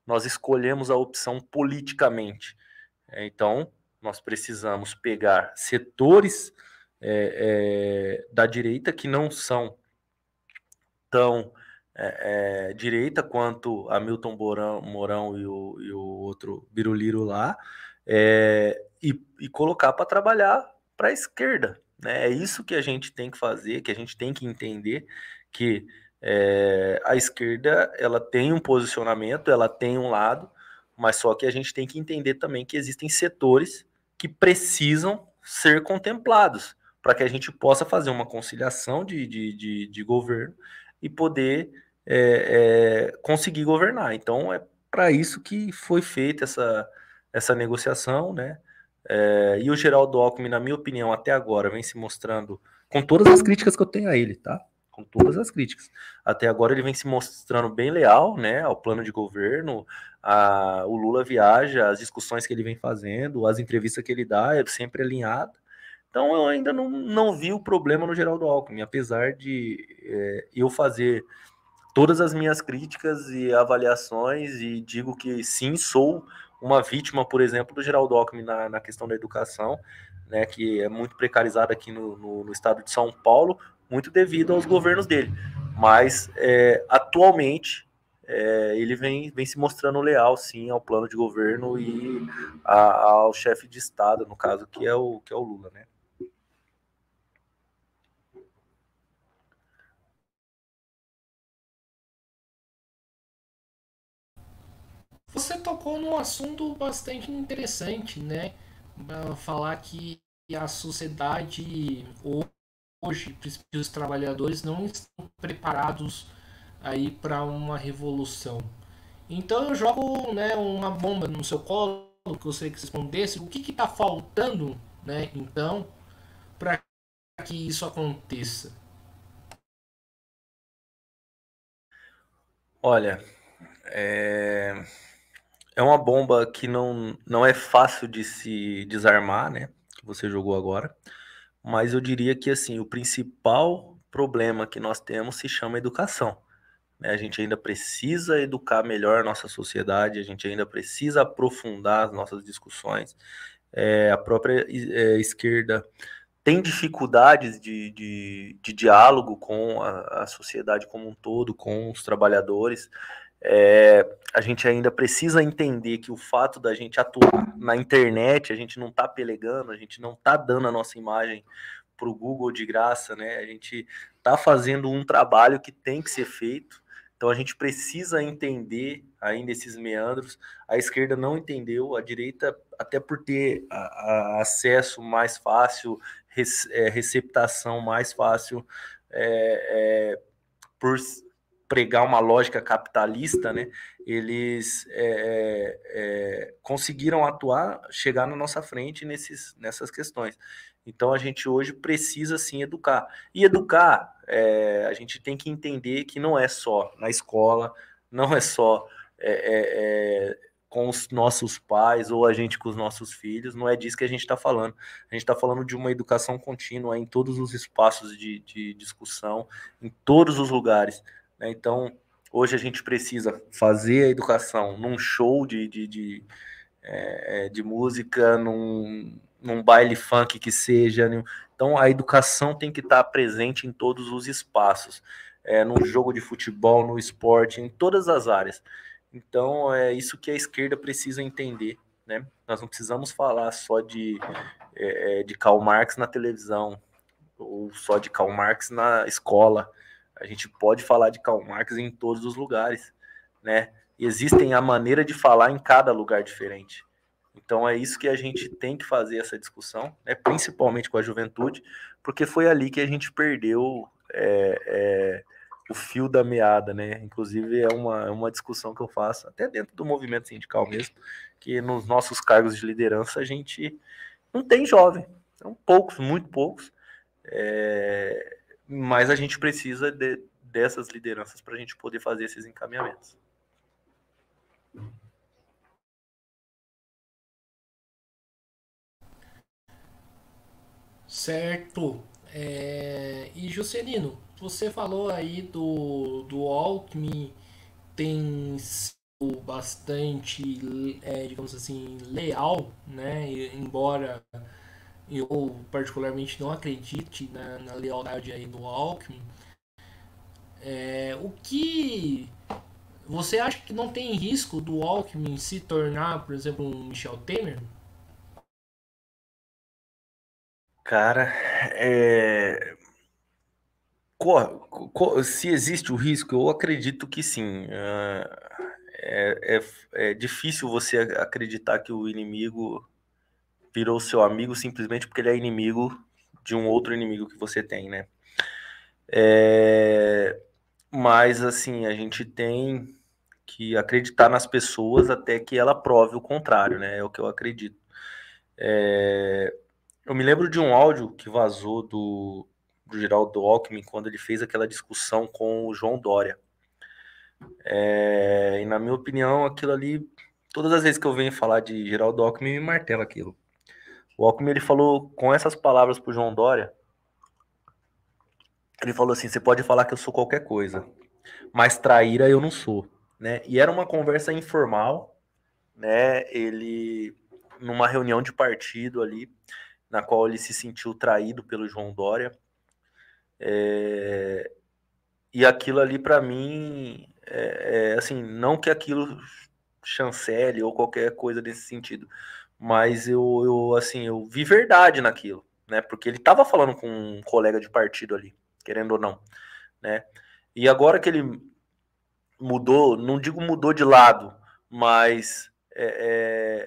nós escolhemos a opção politicamente. Então, nós precisamos pegar setores da direita que não são tão direita quanto Hamilton Mourão e o outro Biruliro lá, e colocar para trabalhar para a esquerda. Né? É isso que a gente tem que fazer, que a gente tem que entender que a esquerda ela tem um posicionamento, ela tem um lado, mas só que a gente tem que entender também que existem setores que precisam ser contemplados para que a gente possa fazer uma conciliação de governo e poder conseguir governar. Então, é para isso que foi feita essa negociação, né? E o Geraldo Alckmin, na minha opinião, até agora, vem se mostrando, com todas as críticas que eu tenho a ele, tá? Com todas as críticas. Até agora ele vem se mostrando bem leal, né, ao plano de governo. O Lula viaja, as discussões que ele vem fazendo, as entrevistas que ele dá, é sempre alinhado. Então eu ainda não vi o problema no Geraldo Alckmin, apesar de eu fazer todas as minhas críticas e avaliações e digo que sim, sou uma vítima, por exemplo, do Geraldo Alckmin na questão da educação, né, que é muito precarizada aqui no estado de São Paulo, muito devido aos governos dele. Mas atualmente ele vem se mostrando leal, sim, ao plano de governo e ao chefe de Estado, no caso, que é o Lula, né? Você tocou num assunto bastante interessante, né? Falar que a sociedade hoje, principalmente os trabalhadores, não estão preparados aí para uma revolução. Então eu jogo, né, uma bomba no seu colo, que você que respondesse o que está faltando, né? Então, para que isso aconteça. Olha, é uma bomba que não é fácil de se desarmar, né? Que você jogou agora. Mas eu diria que assim, o principal problema que nós temos se chama educação. Né? A gente ainda precisa educar melhor a nossa sociedade, a gente ainda precisa aprofundar as nossas discussões. A própria esquerda tem dificuldades de diálogo com a sociedade como um todo, com os trabalhadores. A gente ainda precisa entender que o fato da gente atuar na internet, a gente não está pelegando, a gente não está dando a nossa imagem para o Google de graça, né? A gente está fazendo um trabalho que tem que ser feito. Então a gente precisa entender ainda esses meandros. A esquerda não entendeu, a direita, até por ter acesso mais fácil, receptação mais fácil, por pregar uma lógica capitalista, né, eles conseguiram atuar, chegar na nossa frente nessas questões. Então a gente hoje precisa sim educar. E educar, a gente tem que entender que não é só na escola, não é só com os nossos pais ou a gente com os nossos filhos, não é disso que a gente está falando. A gente está falando de uma educação contínua em todos os espaços de discussão, em todos os lugares, né? Então, hoje a gente precisa fazer a educação num show de música, num baile funk que seja. Então, a educação tem que estar presente em todos os espaços, no jogo de futebol, no esporte, em todas as áreas. Então, é isso que a esquerda precisa entender, né? Nós não precisamos falar só de Karl Marx na televisão, ou só de Karl Marx na escola. A gente pode falar de Karl Marx em todos os lugares, né? E existem a maneira de falar em cada lugar diferente. Então é isso que a gente tem que fazer essa discussão, né? Principalmente com a juventude, porque foi ali que a gente perdeu o fio da meada, né? Inclusive é uma discussão que eu faço, até dentro do movimento sindical mesmo, que nos nossos cargos de liderança a gente não tem jovem, são poucos, muito poucos, mas a gente precisa dessas lideranças para a gente poder fazer esses encaminhamentos. Certo. E Juscelino, você falou aí do Alckmin tem sido bastante, digamos assim, leal, né? Embora eu particularmente não acredite na lealdade aí do Alckmin. O que você acha que não tem risco do Alckmin se tornar, por exemplo, um Michel Temer? Cara, se existe o risco, eu acredito que sim. É difícil você acreditar que o inimigo virou seu amigo simplesmente porque ele é inimigo de um outro inimigo que você tem, né? Mas, assim, a gente tem que acreditar nas pessoas até que ela prove o contrário, né? É o que eu acredito. Eu me lembro de um áudio que vazou do Geraldo Alckmin quando ele fez aquela discussão com o João Dória. E na minha opinião, aquilo ali, todas as vezes que eu venho falar de Geraldo Alckmin, me martela aquilo. O Alckmin, ele falou com essas palavras pro João Dória, ele falou assim, você pode falar que eu sou qualquer coisa, mas traíra eu não sou, né? E era uma conversa informal, né? Ele, numa reunião de partido ali, na qual ele se sentiu traído pelo João Dória, e aquilo ali para mim, assim, não que aquilo chancele ou qualquer coisa desse sentido, mas assim, eu vi verdade naquilo, né? Porque ele estava falando com um colega de partido ali, querendo ou não, né? E agora que ele mudou, não digo mudou de lado, mas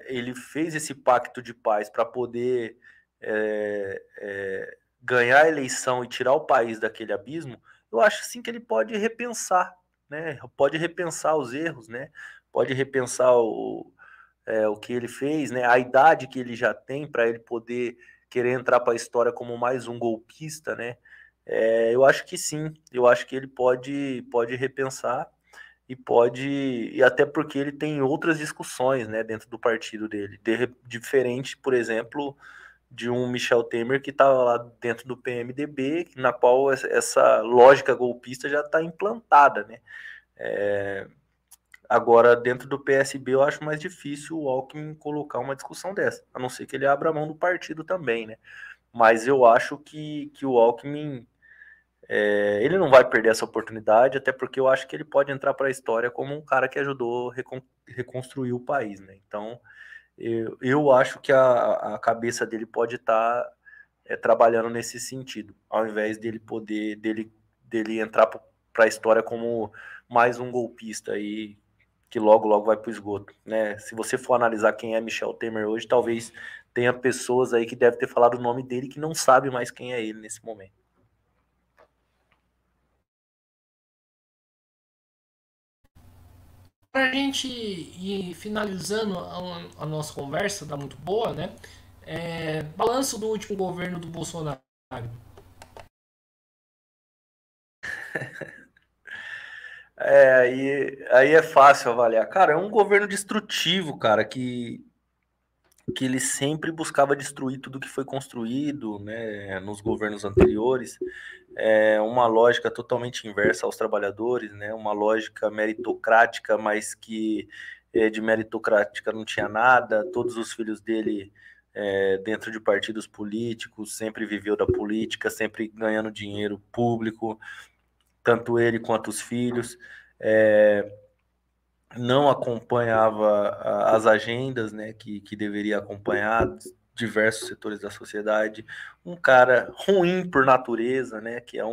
ele fez esse pacto de paz para poder ganhar a eleição e tirar o país daquele abismo. Eu acho sim que ele pode repensar, né? Pode repensar os erros, né? Pode repensar o que ele fez, né? A idade que ele já tem para ele poder querer entrar para a história como mais um golpista, né? Eu acho que sim, eu acho que ele pode repensar e até porque ele tem outras discussões, né, dentro do partido dele, diferente, por exemplo, de um Michel Temer que estava lá dentro do PMDB, na qual essa lógica golpista já está implantada, né? Agora, dentro do PSB, eu acho mais difícil o Alckmin colocar uma discussão dessa, a não ser que ele abra mão do partido também, né? Mas eu acho que o Alckmin ele não vai perder essa oportunidade, até porque eu acho que ele pode entrar para a história como um cara que ajudou a reconstruir o país, né? Então, eu acho que a cabeça dele pode estar trabalhando nesse sentido, ao invés dele entrar para a história como mais um golpista aí que logo logo vai para o esgoto, né? Se você for analisar quem é Michel Temer hoje, talvez tenha pessoas aí que devem ter falado o nome dele que não sabe mais quem é ele nesse momento. a gente ir finalizando a nossa conversa, tá muito boa, né? Balanço do último governo do Bolsonaro. Aí é fácil avaliar. Cara, é um governo destrutivo, cara, que ele sempre buscava destruir tudo que foi construído, né, nos governos anteriores. É uma lógica totalmente inversa aos trabalhadores, né, uma lógica meritocrática, mas que de meritocrática não tinha nada. Todos os filhos dele dentro de partidos políticos, sempre viveu da política, sempre ganhando dinheiro público, tanto ele quanto os filhos. É, não acompanhava as agendas, né, que deveria acompanhar diversos setores da sociedade, um cara ruim por natureza, né, que é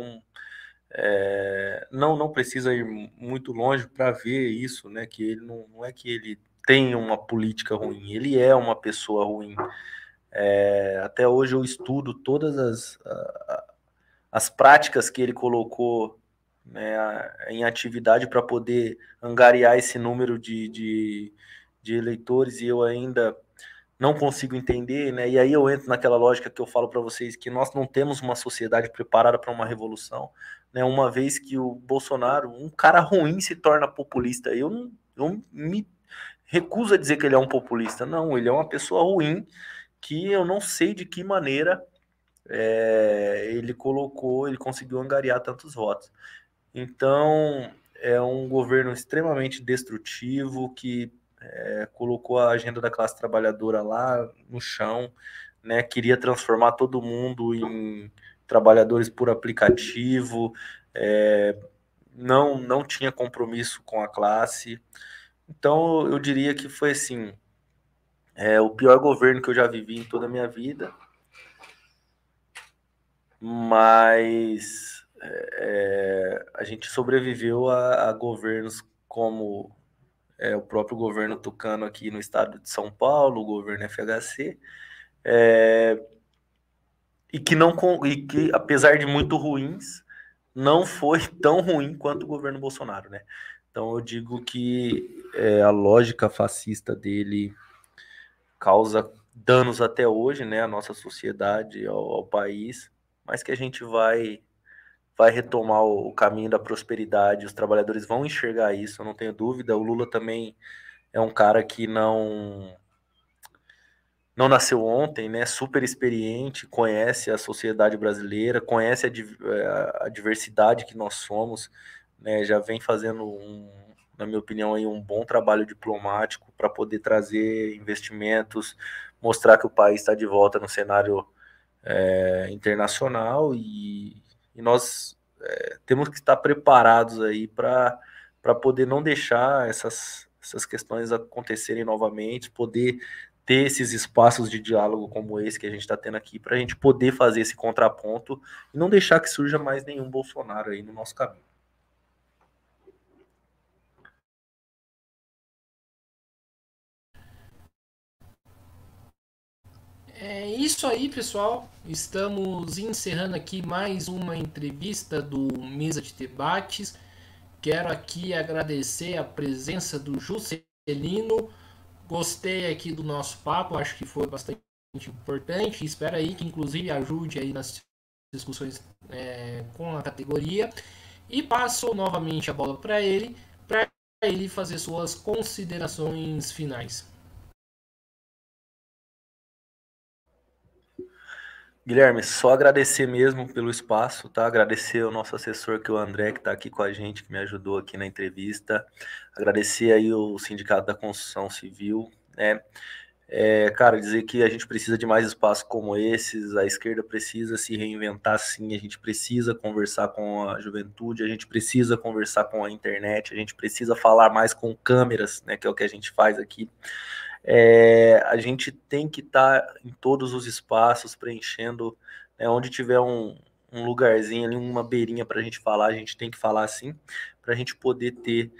não precisa ir muito longe para ver isso, né, que ele não é que ele tem uma política ruim, ele é uma pessoa ruim. Até hoje eu estudo todas as práticas que ele colocou, né, em atividade para poder angariar esse número de eleitores, e eu ainda não consigo entender, né? E aí eu entro naquela lógica que eu falo para vocês, que nós não temos uma sociedade preparada para uma revolução, né? Uma vez que o Bolsonaro, um cara ruim, se torna populista. Eu me recuso a dizer que ele é um populista. Não, ele é uma pessoa ruim que eu não sei de que maneira ele conseguiu angariar tantos votos. Então, é um governo extremamente destrutivo que colocou a agenda da classe trabalhadora lá no chão, né? Queria transformar todo mundo em trabalhadores por aplicativo, é, não tinha compromisso com a classe. Então, eu diria que foi assim, o pior governo que eu já vivi em toda a minha vida, mas a gente sobreviveu a governos como o próprio governo tucano aqui no estado de São Paulo, o governo FHC, e que, apesar de muito ruins, não foi tão ruim quanto o governo Bolsonaro, né? Então eu digo que a lógica fascista dele causa danos até hoje, né, à nossa sociedade, ao país, mas que a gente vai retomar o caminho da prosperidade, os trabalhadores vão enxergar isso, eu não tenho dúvida. O Lula também é um cara que não nasceu ontem, né? Super experiente, conhece a sociedade brasileira, conhece a diversidade que nós somos, né? Já vem fazendo na minha opinião, aí, um bom trabalho diplomático para poder trazer investimentos, mostrar que o país está de volta no cenário internacional, e nós temos que estar preparados aí para poder não deixar essas questões acontecerem novamente, poder ter esses espaços de diálogo como esse que a gente está tendo aqui, para a gente poder fazer esse contraponto e não deixar que surja mais nenhum Bolsonaro aí no nosso caminho. É isso aí, pessoal. Estamos encerrando aqui mais uma entrevista do Mesa de Debates. Quero aqui agradecer a presença do Juscelino. Gostei aqui do nosso papo, acho que foi bastante importante. Espero aí que inclusive ajude aí nas discussões com a categoria. E passo novamente a bola para ele fazer suas considerações finais. Guilherme, só agradecer mesmo pelo espaço, tá? Agradecer ao nosso assessor, que é o André, que está aqui com a gente, que me ajudou aqui na entrevista. Agradecer aí o Sindicato da Construção Civil, né? Cara, dizer que a gente precisa de mais espaços como esses, a esquerda precisa se reinventar, sim, a gente precisa conversar com a juventude, a gente precisa conversar com a internet, a gente precisa falar mais com câmeras, né, que é o que a gente faz aqui. A gente tem que estar em todos os espaços, preenchendo, né, onde tiver um lugarzinho ali, uma beirinha para a gente falar, a gente tem que falar assim, para a gente poder ter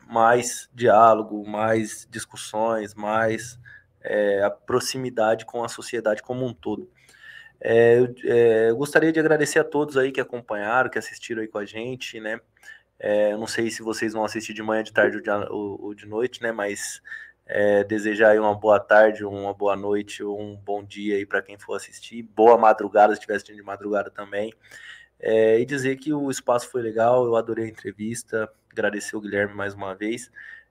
mais diálogo, mais discussões, mais a proximidade com a sociedade como um todo. Eu gostaria de agradecer a todos aí que acompanharam, que assistiram aí com a gente, né? Eu não sei se vocês vão assistir de manhã, de tarde ou de noite, né? Mas desejar aí uma boa tarde, uma boa noite, um bom dia aí para quem for assistir. Boa madrugada, se estiver assistindo de madrugada também. E dizer que o espaço foi legal, eu adorei a entrevista, agradecer o Guilherme mais uma vez.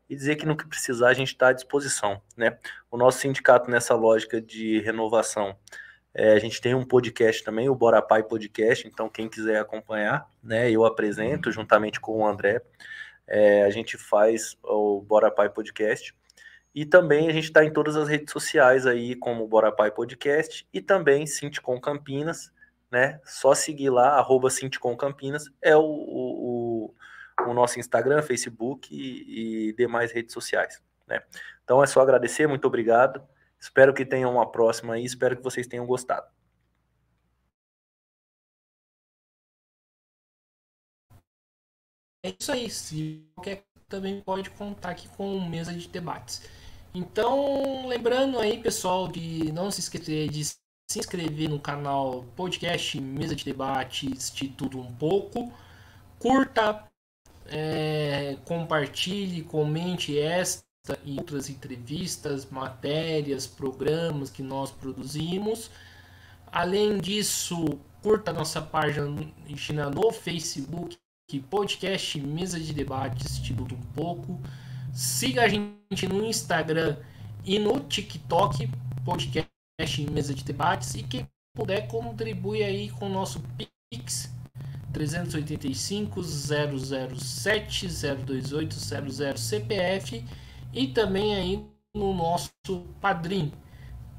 E dizer que no que precisar a gente está à disposição, né? O nosso sindicato nessa lógica de renovação, a gente tem um podcast também, o Bora Pai Podcast, então quem quiser acompanhar, né, eu apresento juntamente com o André, a gente faz o Bora Pai Podcast, e também a gente está em todas as redes sociais aí, como Bora Pai Podcast, e também Sinticom Campinas, né, só seguir lá, @Sinticom Campinas, é o nosso Instagram, Facebook e demais redes sociais, né. Então é só agradecer, muito obrigado. Espero que tenham uma próxima aí, espero que vocês tenham gostado. É isso aí, se qualquer também pode contar aqui com mesa de debates. Então, lembrando aí, pessoal, de não se esquecer de se inscrever no canal podcast Mesa de Debates de Tudo Um Pouco. Curta, compartilhe, comente esta e outras entrevistas, matérias, programas que nós produzimos. Além disso, curta nossa página no Facebook, podcast Mesa de Debates de Tudo Um Pouco. Siga a gente no Instagram e no TikTok, podcast Mesa de Debates. E quem puder, contribui aí com o nosso Pix 385 007 028 00 CPF e também aí no nosso Padrim,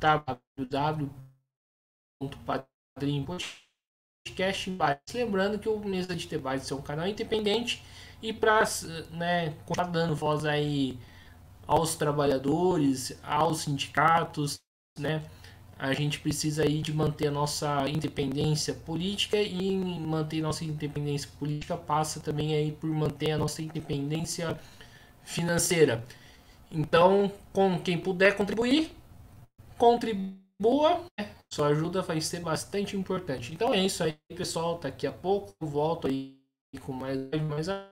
www.padrim.podcast. Lembrando que o Mesa de Debates é um canal independente e para, né, continuar dando voz aí aos trabalhadores, aos sindicatos, né? A gente precisa aí de manter a nossa independência política e manter nossa independência política passa também aí por manter a nossa independência financeira. Então, com quem puder contribuir, contribua, né? Sua ajuda vai ser bastante importante. Então é isso aí, pessoal. Daqui a pouco eu volto aí com mais a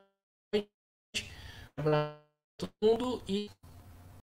todo mundo e